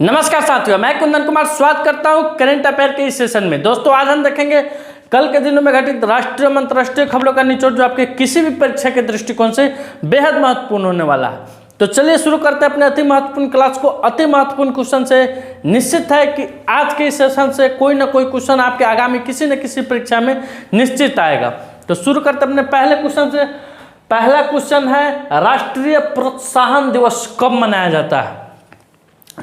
नमस्कार साथियों, मैं कुंदन कुमार स्वागत करता हूं करंट अफेयर के इस सेशन में। दोस्तों आज हम देखेंगे कल के दिनों में घटित राष्ट्रीय एवं अंतर्राष्ट्रीय खबरों का निचोड़ जो आपके किसी भी परीक्षा के दृष्टिकोण से बेहद महत्वपूर्ण होने वाला है। तो चलिए शुरू करते हैं अपने अति महत्वपूर्ण क्लास को अति महत्वपूर्ण क्वेश्चन से। निश्चित है कि आज के इस सेशन से कोई ना कोई क्वेश्चन आपके आगामी किसी न किसी परीक्षा में निश्चित आएगा। तो शुरू करते हैं अपने पहले क्वेश्चन से। पहला क्वेश्चन है, राष्ट्रीय प्रोत्साहन दिवस कब मनाया जाता है?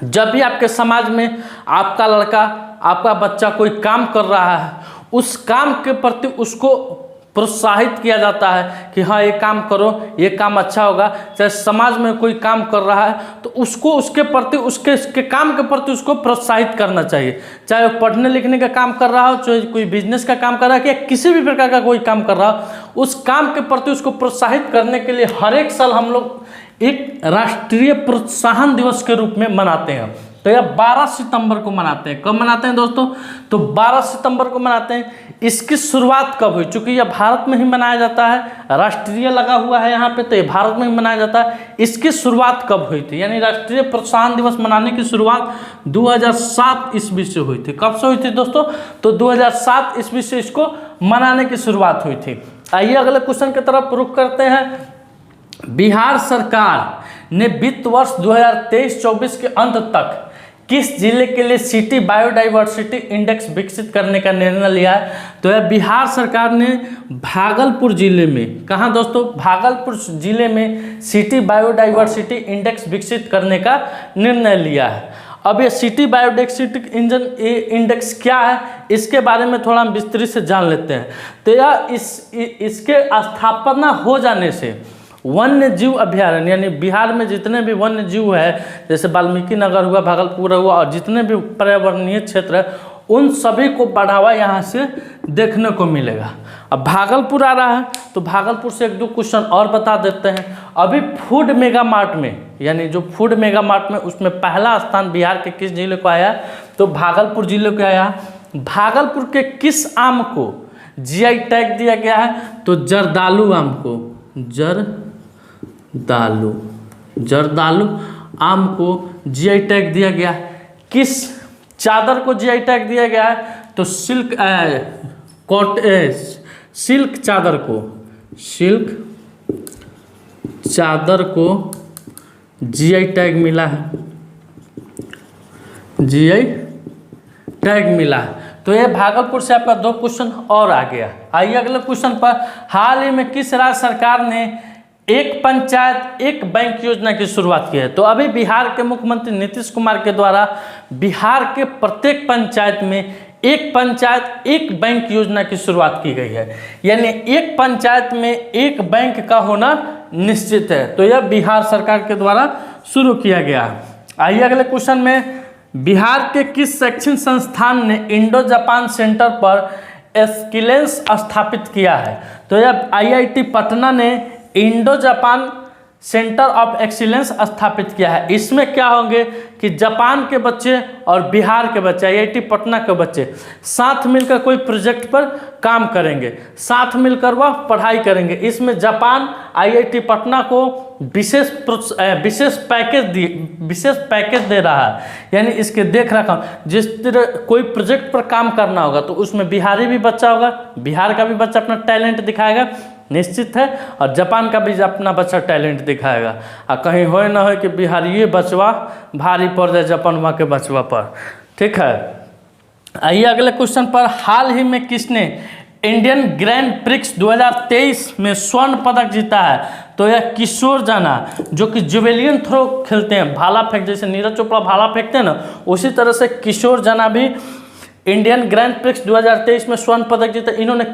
जब भी आपके समाज में आपका लड़का आपका बच्चा कोई काम कर रहा है, उस काम के प्रति उसको प्रोत्साहित किया जाता है कि हाँ ये काम करो, ये काम अच्छा होगा। चाहे समाज में कोई काम कर रहा है तो उसको उसके प्रति उसके काम के प्रति उसको प्रोत्साहित करना चाहिए। चाहे वो पढ़ने लिखने का काम कर रहा हो, चाहे कोई बिजनेस का काम कर रहा है, या किसी भी प्रकार का कोई काम कर रहा हो, उस काम के प्रति उसको प्रोत्साहित करने के लिए हर एक साल हम लोग एक राष्ट्रीय प्रोत्साहन दिवस के रूप में मनाते हैं। तो यह 12 सितंबर को मनाते हैं। कब मनाते हैं दोस्तों? तो 12 सितंबर को मनाते हैं। इसकी शुरुआत कब हुई? चूंकि यह भारत में ही मनाया जाता है, राष्ट्रीय लगा हुआ है यहाँ पे, तो ये भारत में ही मनाया जाता है। इसकी शुरुआत कब हुई थी? यानी राष्ट्रीय प्रोत्साहन दिवस मनाने की शुरुआत 2007 ईस्वी से हुई थी। कब से हुई थी दोस्तों? तो 2007 ईस्वी से इसको मनाने की शुरुआत हुई थी। आइए अगले क्वेश्चन की तरफ रुख करते हैं। बिहार सरकार ने वित्त वर्ष 2023-24 के अंत तक किस जिले के लिए सिटी बायोडाइवर्सिटी इंडेक्स विकसित करने का निर्णय लिया है? तो यह बिहार सरकार ने भागलपुर जिले में, कहाँ दोस्तों? भागलपुर जिले में सिटी बायोडाइवर्सिटी इंडेक्स विकसित करने का निर्णय लिया है। अब ये सिटी बायोडाइवर्सिटी इंडेक्स क्या है, इसके बारे में थोड़ा हम विस्तृत से जान लेते हैं। तो यह इसके स्थापना हो जाने से वन्य जीव अभ्यारण्य, यानी बिहार में जितने भी वन्य जीव है, जैसे वाल्मीकि नगर हुआ, भागलपुर हुआ, और जितने भी पर्यावरणीय क्षेत्र है, उन सभी को बढ़ावा यहाँ से देखने को मिलेगा। अब भागलपुर आ रहा है तो भागलपुर से एक दो क्वेश्चन और बता देते हैं। अभी फूड मेगा मार्ट में, यानी जो फूड मेगा मार्ट में, उसमें पहला स्थान बिहार के किस जिले को आया? तो भागलपुर जिले को आया। भागलपुर के किस आम को जीआई टैग दिया गया है? तो जर्दालू आम को, जर्दालू आम को जीआई टैग दिया गया। किस चादर को जीआई टैग दिया गया है? तो सिल्क चादर को जीआई टैग मिला है, जीआई टैग मिला है। तो ये भागलपुर से आपका दो क्वेश्चन और आ गया। आइए अगले क्वेश्चन पर। हाल ही में किस राज्य सरकार ने एक पंचायत एक बैंक योजना की शुरुआत की है? तो अभी बिहार के मुख्यमंत्री नीतीश कुमार के द्वारा बिहार के प्रत्येक पंचायत में एक पंचायत एक बैंक योजना की शुरुआत की गई है। यानी एक पंचायत में एक बैंक का होना निश्चित है। तो यह बिहार सरकार के द्वारा शुरू किया गया है। आइए अगले क्वेश्चन में। बिहार के किस शैक्षणिक संस्थान ने इंडो जापान सेंटर पर एक्सीलेंस स्थापित किया है? तो यह आईआईटी पटना ने Indo Japan centre of excellence स्थापित किया है। इसमें क्या होंगे कि जापान के बच्चे और बिहार के बच्चे, आईआईटी पटना के बच्चे साथ मिलकर कोई प्रोजेक्ट पर काम करेंगे, साथ मिलकर वह पढ़ाई करेंगे। इसमें जापान आईआईटी पटना को विशेष पैकेज दे रहा है। यानी इसके देख रखा, जिस तरह कोई प्रोजेक्ट पर काम करना होगा तो उसमें बिहारी भी बच्चा होगा, बिहार का भी बच्चा अपना टैलेंट दिखाएगा निश्चित है, और जापान का भी अपना बच्चा टैलेंट दिखाएगा। और कहीं हो ना हो कि बिहारी बचवा भारी पड़ जाए जापानवा के बचवा पर। ठीक है, आइए अगले क्वेश्चन पर। हाल ही में किसने इंडियन ग्रैंड प्रिक्स 2023 में स्वर्ण पदक जीता है? तो यह किशोर जाना, जो कि जुवेलियन थ्रो खेलते हैं, भाला फेंक, जैसे नीरज चोपड़ा भाला फेंकते हैं ना, उसी तरह से किशोर जाना भी इंडियन ग्रैंड प्रिक्स 2023 में स्वर्ण पदक जीता। इन्होंने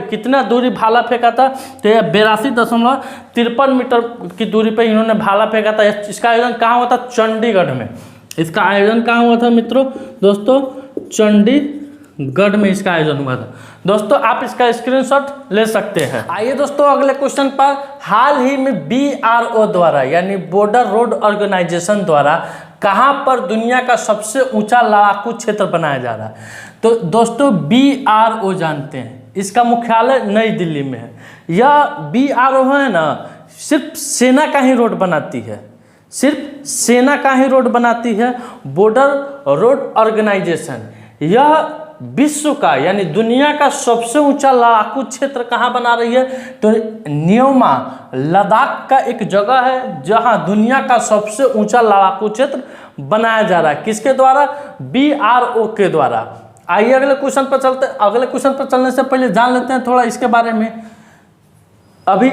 कितना दूरी भाला फेंका था? तो यह 82.53 मीटर की दूरी पर इन्होंने भाला फेंका था। इसका आयोजन कहाँ हुआ था? चंडीगढ़ में। इसका आयोजन कहाँ हुआ था मित्रों? दोस्तों चंडीगढ़ में इसका आयोजन हुआ था। दोस्तों आप इसका स्क्रीनशॉट ले सकते हैं। आइए दोस्तों अगले क्वेश्चन पर। हाल ही में BRO द्वारा, यानी बॉर्डर रोड ऑर्गेनाइजेशन द्वारा, कहाँ पर दुनिया का सबसे ऊंचा लड़ाकू क्षेत्र बनाया जा रहा है? तो दोस्तों BRO जानते हैं, इसका मुख्यालय नई दिल्ली में है। यह BRO है ना, सिर्फ सेना का ही रोड बनाती है, सिर्फ सेना का ही रोड बनाती है, बॉर्डर रोड ऑर्गेनाइजेशन। यह विश्व का यानी दुनिया का सबसे ऊंचा लड़ाकू क्षेत्र कहाँ बना रही है? तो न्योमा लद्दाख का एक जगह है जहां दुनिया का सबसे ऊंचा लड़ाकू क्षेत्र बनाया जा रहा है। किसके द्वारा? BRO के द्वारा। आइए अगले क्वेश्चन पर चलते हैं। अगले क्वेश्चन पर चलने से पहले जान लेते हैं थोड़ा इसके बारे में। अभी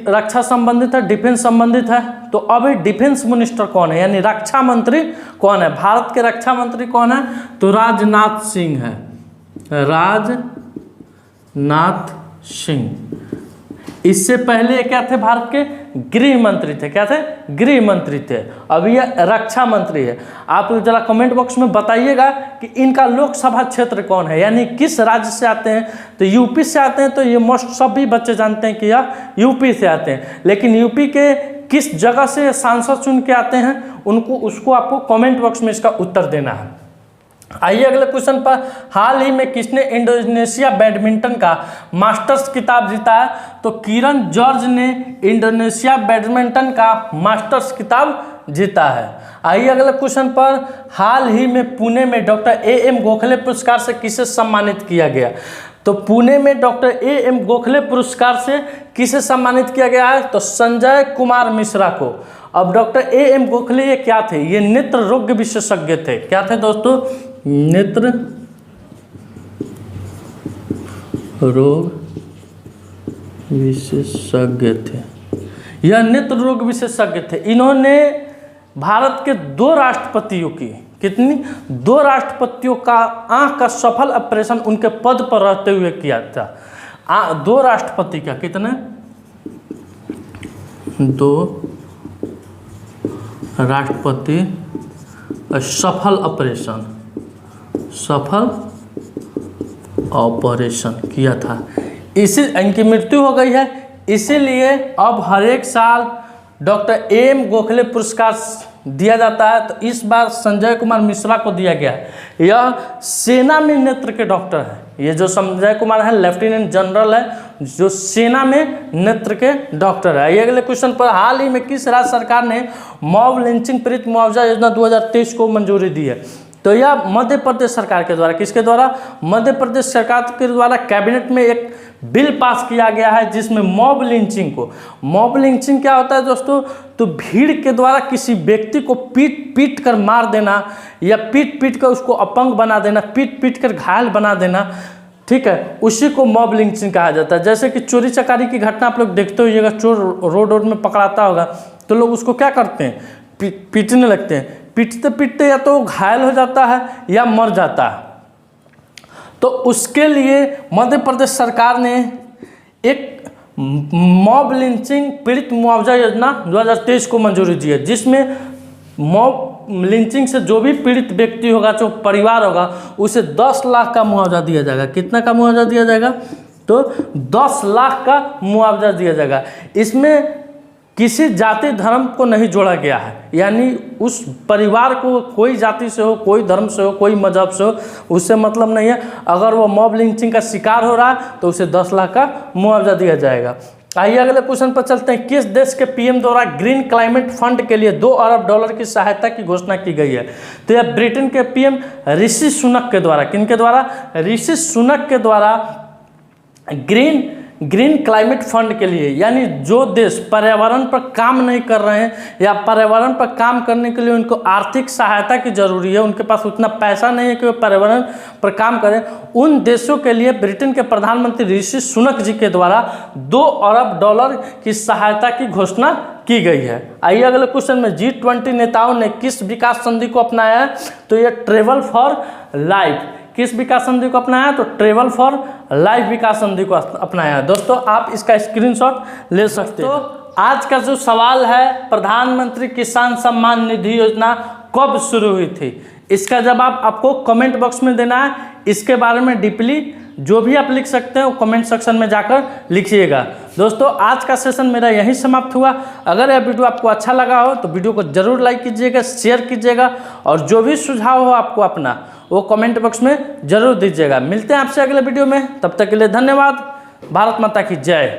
रक्षा संबंधित है, डिफेंस संबंधित है, तो अभी डिफेंस मिनिस्टर कौन है यानी रक्षा मंत्री कौन है? भारत के रक्षा मंत्री कौन है? तो राजनाथ सिंह है, राजनाथ सिंह। इससे पहले क्या थे? भारत के गृह मंत्री थे। क्या थे? गृह मंत्री थे। अभी यह रक्षा मंत्री है। आप लोग जरा कमेंट बॉक्स में बताइएगा कि इनका लोकसभा क्षेत्र कौन है, यानी किस राज्य से आते हैं। तो यूपी से आते हैं, तो ये मोस्ट सभी बच्चे जानते हैं कि यह यूपी से आते हैं, लेकिन यूपी के किस जगह से सांसद चुन के आते हैं उसको आपको कमेंट बॉक्स में इसका उत्तर देना है। आइए अगले क्वेश्चन पर। हाल ही में किसने इंडोनेशिया बैडमिंटन का मास्टर्स खिताब जीता है? तो किरण जॉर्ज ने इंडोनेशिया बैडमिंटन का मास्टर्स खिताब जीता है। आइए अगले क्वेश्चन पर। हाल ही में पुणे में डॉक्टर AM गोखले पुरस्कार से किसे सम्मानित किया गया? तो पुणे में डॉक्टर AM गोखले पुरस्कार से किसे सम्मानित किया गया है? तो संजय कुमार मिश्रा को। अब डॉक्टर AM गोखले ये क्या थे? ये नेत्र रोग विशेषज्ञ थे। क्या थे दोस्तों? नेत्र रोग विशेषज्ञ थे। यह नेत्र रोग विशेषज्ञ थे। इन्होंने भारत के 2 राष्ट्रपतियों की कितनी? 2 राष्ट्रपतियों का आंख का सफल ऑपरेशन उनके पद पर रहते हुए किया था। 2 राष्ट्रपति का कितने? 2 राष्ट्रपति सफल ऑपरेशन किया था। इसी इनकी मृत्यु हो गई है, इसीलिए अब हर एक साल डॉक्टर AM गोखले पुरस्कार दिया जाता है। तो इस बार संजय कुमार मिश्रा को दिया गया है। यह सेना में नेत्र के डॉक्टर है। ये जो संजय कुमार है लेफ्टिनेंट जनरल है, जो सेना में नेत्र के डॉक्टर है। ये अगले क्वेश्चन पर। हाल ही में किस राज्य सरकार ने मॉब लिंचिंग पीड़ित मुआवजा योजना 2023 को मंजूरी दी है? तो यह मध्य प्रदेश सरकार के द्वारा। किसके द्वारा? मध्य प्रदेश सरकार के द्वारा कैबिनेट में एक बिल पास किया गया है जिसमें मॉब लिंचिंग को, मॉब लिंचिंग क्या होता है दोस्तों? तो भीड़ के द्वारा किसी व्यक्ति को पीट कर मार देना या पीट कर उसको अपंग बना देना, पीट कर घायल बना देना, ठीक है, उसी को मॉब लिंचिंग कहा जाता है। जैसे कि चोरी चकारी की घटना आप लोग देखते होइएगा, चोर रोड में पकड़ाता होगा तो लोग उसको क्या करते हैं? पीटने लगते हैं। पीटते या तो घायल हो जाता है या मर जाता है। तो उसके लिए मध्य प्रदेश सरकार ने एक मॉब लिंचिंग पीड़ित मुआवजा योजना 2023 को मंजूरी दी है, जिसमें मॉब लिंचिंग से जो भी पीड़ित व्यक्ति होगा, जो परिवार होगा, उसे 10 लाख का मुआवजा दिया जाएगा। कितना का मुआवजा दिया जाएगा? तो 10 लाख का मुआवजा दिया जाएगा। इसमें किसी जाति धर्म को नहीं जोड़ा गया है, यानी उस परिवार को कोई जाति से हो, कोई धर्म से हो, कोई मजहब से हो, उससे मतलब नहीं है। अगर वो मॉब लिंचिंग का शिकार हो रहा है तो उसे 10 लाख का मुआवजा दिया जाएगा। आइए अगले क्वेश्चन पर चलते हैं। किस देश के PM द्वारा ग्रीन क्लाइमेट फंड के लिए $2 अरब की सहायता की घोषणा की गई है? तो यह ब्रिटेन के PM ऋषि सुनक के द्वारा। किनके द्वारा? ऋषि सुनक के द्वारा ग्रीन क्लाइमेट फंड के लिए, यानी जो देश पर्यावरण पर काम नहीं कर रहे हैं या पर्यावरण पर काम करने के लिए उनको आर्थिक सहायता की जरूरी है, उनके पास उतना पैसा नहीं है कि वो पर्यावरण पर काम करें, उन देशों के लिए ब्रिटेन के प्रधानमंत्री ऋषि सुनक जी के द्वारा $2 अरब की सहायता की घोषणा की गई है। आइए अगले क्वेश्चन में। G20 नेताओं ने किस विकास संधि को अपनाया है? तो ये ट्रेवल फॉर लाइफ। किस विकास संधि को अपनाया? तो ट्रेवल फॉर लाइफ विकास संधि को अपनाया। दोस्तों आप इसका स्क्रीनशॉट ले सकते हो। तो आज का जो सवाल है, प्रधानमंत्री किसान सम्मान निधि योजना कब शुरू हुई थी? इसका जवाब आपको कमेंट बॉक्स में देना है। इसके बारे में डीपली जो भी आप लिख सकते हैं वो कमेंट सेक्शन में जाकर लिखिएगा। दोस्तों आज का सेशन मेरा यहीं समाप्त हुआ। अगर यह वीडियो आपको अच्छा लगा हो तो वीडियो को जरूर लाइक कीजिएगा, शेयर कीजिएगा, और जो भी सुझाव हो आपको अपना वो कमेंट बॉक्स में जरूर दीजिएगा। मिलते हैं आपसे अगले वीडियो में, तब तक के लिए धन्यवाद। भारत माता की जय।